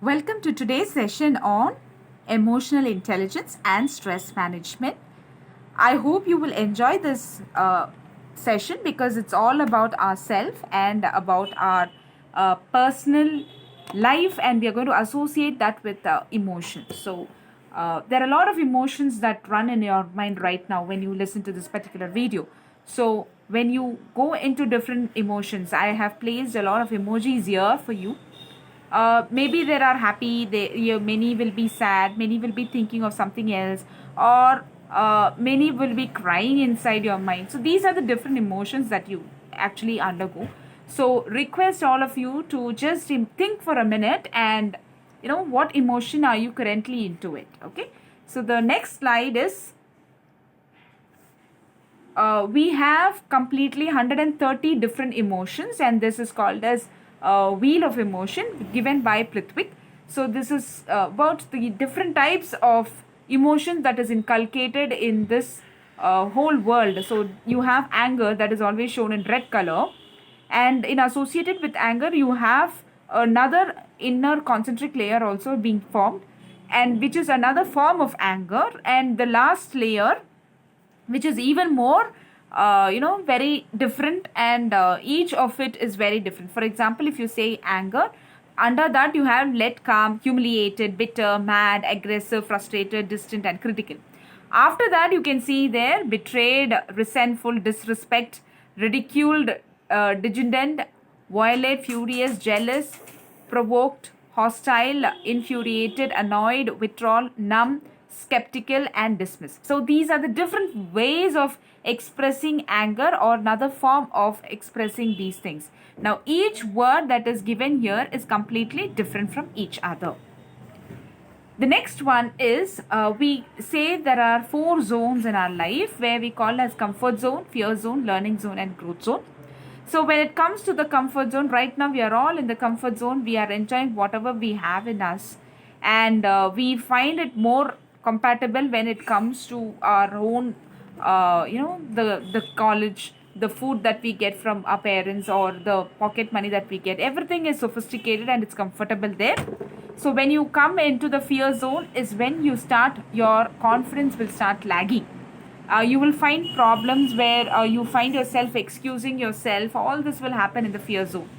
Welcome to today's session on emotional intelligence and stress management. I hope you will enjoy this session because it's all about ourselves and about our personal life, and we are going to associate that with emotions. There are a lot of emotions that run in your mind right now when you listen to this particular video. So, when you go into different emotions, I have placed a lot of emojis here for you. Maybe there are happy, many will be sad, many will be thinking of something else, or many will be crying inside your mind. So these are the different emotions that you actually undergo. So request all of you to just think for a minute and what emotion are you currently into it. Okay, so the next slide is we have completely 130 different emotions, and this is called as wheel of emotion given by Prithvik. So this is about the different types of emotions that is inculcated in this whole world. So you have anger, that is always shown in red color, and in associated with anger you have another inner concentric layer also being formed, and which is another form of anger, and the last layer which is even more very different, and each of it is very different. For example, if you say anger, under that you have let, calm, humiliated, bitter, mad, aggressive, frustrated, distant, and critical. After that you can see there betrayed, resentful, disrespect, ridiculed, dejected, violent, furious, jealous, provoked, hostile, infuriated, annoyed, withdrawal, numb, skeptical, and dismiss. So these are the different ways of expressing anger, or another form of expressing these things. Now each word that is given here is completely different from each other. The next one is we say there are 4 zones in our life where we call as comfort zone, fear zone, learning zone, and growth zone. So when it comes to the comfort zone, right now we are all in the comfort zone. We are enjoying whatever we have in us, and we find it more compatible when it comes to our own the college, the food that we get from our parents, or the pocket money that we get. Everything is sophisticated and it's comfortable there. So when you come into the fear zone is when you start, your confidence will start lagging. You will find problems where you find yourself excusing yourself. All this will happen in the fear zone.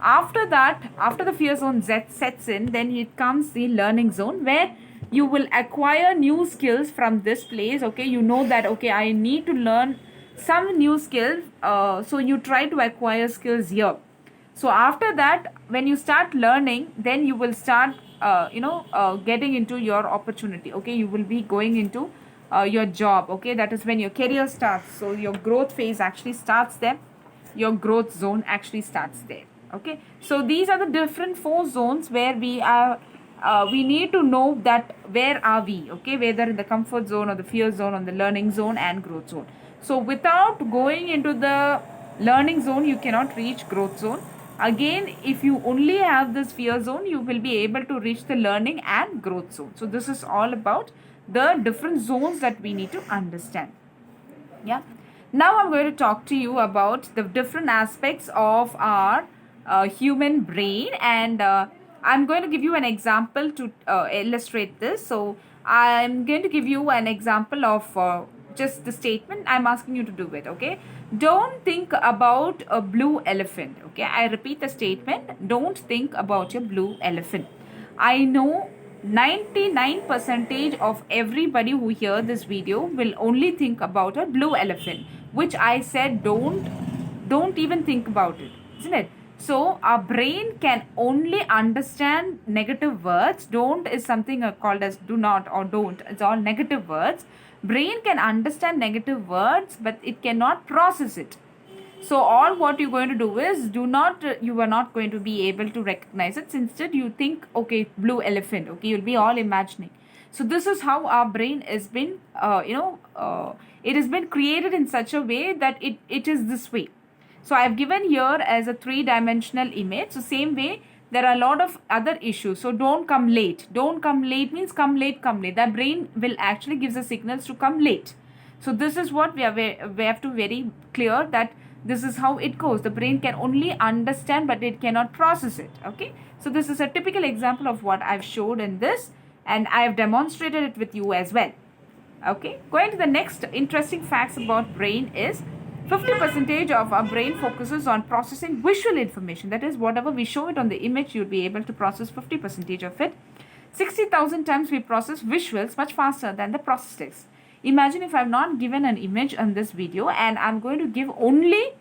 After that, after the fear zone sets in, then it comes the learning zone, where you will acquire new skills from this place. Okay, you know that, okay, I need to learn some new skills, so you try to acquire skills here. So after that, when you start learning, then you will start getting into your opportunity. Okay, you will be going into your job. Okay, that is when your career starts. So your growth phase actually starts there, your growth zone actually starts there. Okay, so these are the different 4 zones where we are. We need to know that where are we, okay, whether in the comfort zone or the fear zone or the learning zone and growth zone. So without going into the learning zone, you cannot reach growth zone. Again, if you only have this fear zone, you will be able to reach the learning and growth zone. So this is all about the different zones that we need to understand. Yeah. Now I'm going to talk to you about the different aspects of our human brain, and I'm going to give you an example to illustrate this. So I'm going to give you an example of just the statement. I'm asking you to do it. Okay, don't think about a blue elephant. Okay, I repeat the statement. Don't think about your blue elephant. I know 99% of everybody who hear this video will only think about a blue elephant, which I said don't even think about it, isn't it? So our brain can only understand negative words. Don't is something called as do not or don't. It's all negative words. Brain can understand negative words, but it cannot process it. So all what you're going to do is you are not going to be able to recognize it. Instead you think, okay, blue elephant. Okay, you'll be all imagining. So this is how our brain has been it has been created in such a way that it is this way. So I've given here as a 3-dimensional image. So same way there are a lot of other issues. So don't come late. Don't come late means come late, come late. The brain will actually gives the signals to come late. So this is what we have to very clear, that This is how it goes. The brain can only understand, but it cannot process it. Okay, so this is a typical example of what I've showed in this, and I have demonstrated it with you as well. Okay, going to the next interesting facts about brain is 50% of our brain focuses on processing visual information. That is, whatever we show it on the image, you'll be able to process 50% of it. 60,000 times we process visuals much faster than the process text. Imagine if I've not given an image on this video and I'm going to give only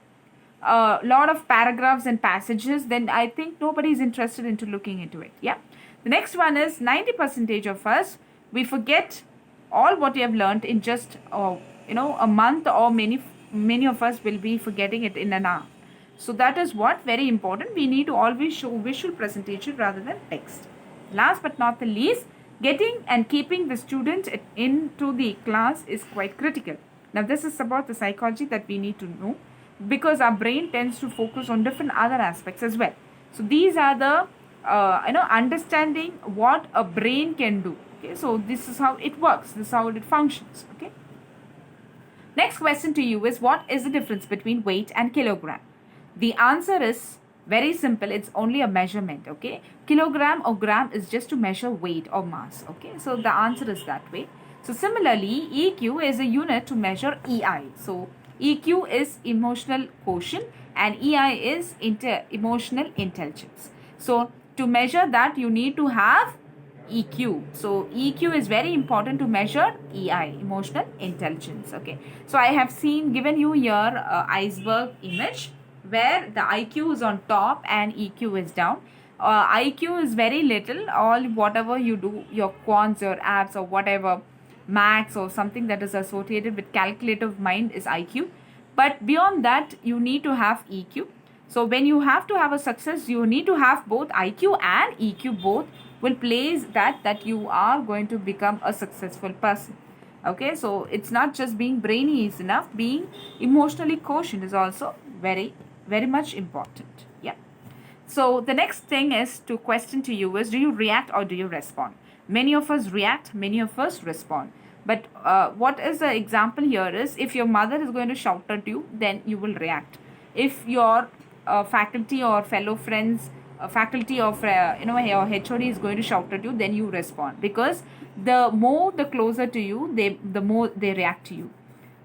a lot of paragraphs and passages, then I think nobody is interested into looking into it. Yeah. The next one is 90% of us, we forget all what we have learned in just a month, or many of us will be forgetting it in an hour. So that is what very important. We need to always show visual presentation rather than text. Last but not the least, getting and keeping the student into the class is quite critical. Now this is about the psychology that we need to know, because our brain tends to focus on different other aspects as well. So these are the understanding what a brain can do. Okay, so this is how it works, this is how it functions. Okay. Next question to you is, what is the difference between weight and kilogram? The answer is very simple. It's only a measurement. Okay, kilogram or gram is just to measure weight or mass. Okay, so the answer is that way. So similarly, EQ is a unit to measure EI. So EQ is emotional quotient and EI is emotional intelligence. So to measure that, you need to have EQ. So EQ is very important to measure EI, emotional intelligence. Okay, so I have given you here iceberg image where the IQ is on top and EQ is down. IQ is very little. All whatever you do, your quants, your apps, or whatever, maths or something that is associated with calculative mind is IQ. But beyond that, you need to have EQ. So when you have to have a success, you need to have both IQ and EQ. Both will place that you are going to become a successful person. Okay, so it's not just being brainy is enough. Being emotionally quotient is also very, very much important. Yeah. So the next thing is to question to you is, do you react or do you respond? Many of us react, many of us respond. But what is the example here is, if your mother is going to shout at you, then you will react. If your faculty or fellow friends, faculty of your HOD is going to shout at you, then you respond, because the closer to you, the more they react to you.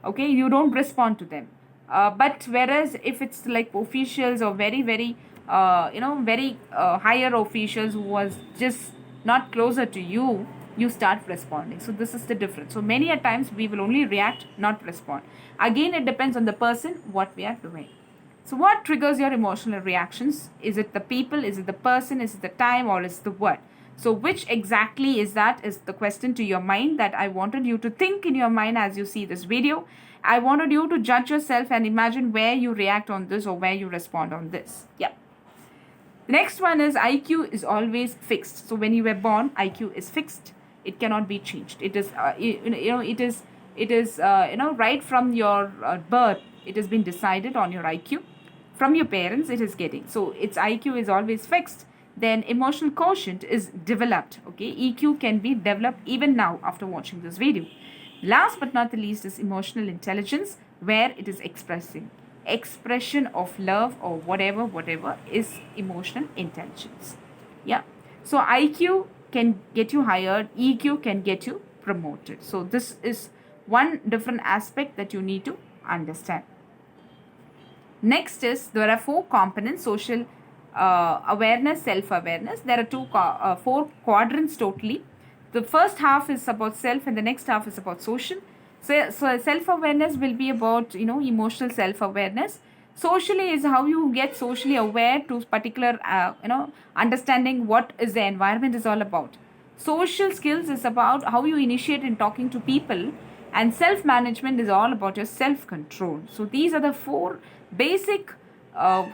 Okay, you don't respond to them. But whereas if it's like officials or very, very higher officials who was just not closer to you, you start responding. So this is the difference. So many a times we will only react, not respond. Again, it depends on the person, what we are doing. So what triggers your emotional reactions? Is it the people? Is it the person? Is it the time? Or is it the word? So which exactly is that is the question to your mind that I wanted you to think in your mind as you see this video. I wanted you to judge yourself and imagine where you react on this or where you respond on this. Yeah. The next one is, IQ is always fixed. So when you were born, IQ is fixed. It cannot be changed. It is right from your birth. It has been decided on your IQ. From your parents, it is getting. So its IQ is always fixed. Then emotional quotient is developed. Okay, EQ can be developed even now after watching this video. Last but not the least is emotional intelligence, where it is expression of love or whatever is emotional intelligence. Yeah. So IQ can get you hired, EQ can get you promoted. So this is one different aspect that you need to understand. Next is, there are 4 components: social awareness, self-awareness. There are 4 quadrants totally. The first half is about self and the next half is about social. So self-awareness will be about, emotional self-awareness. Socially is how you get socially aware to particular, understanding what is the environment is all about. Social skills is about how you initiate in talking to people, and self-management is all about your self-control. So these are the 4 basic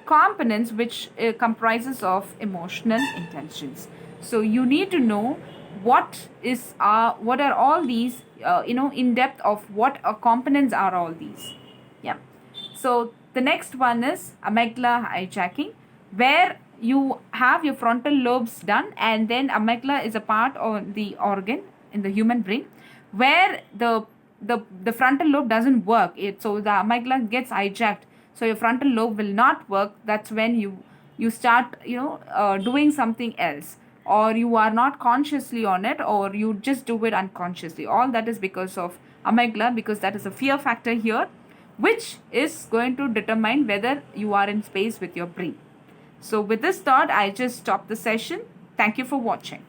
components which comprises of emotional intelligence. So you need to know what are all these, in depth of what components are all these. Yeah. So the next one is amygdala hijacking, where you have your frontal lobes done, and then amygdala is a part of the organ in the human brain where the frontal lobe doesn't work. So the amygdala gets hijacked. so your frontal lobe will not work. That's when you start doing something else, or you are not consciously on it, or you just do it unconsciously. All that is because of amygdala, because that is a fear factor here, which is going to determine whether you are in space with your brain. So with this thought, I just stop the session. Thank you for watching.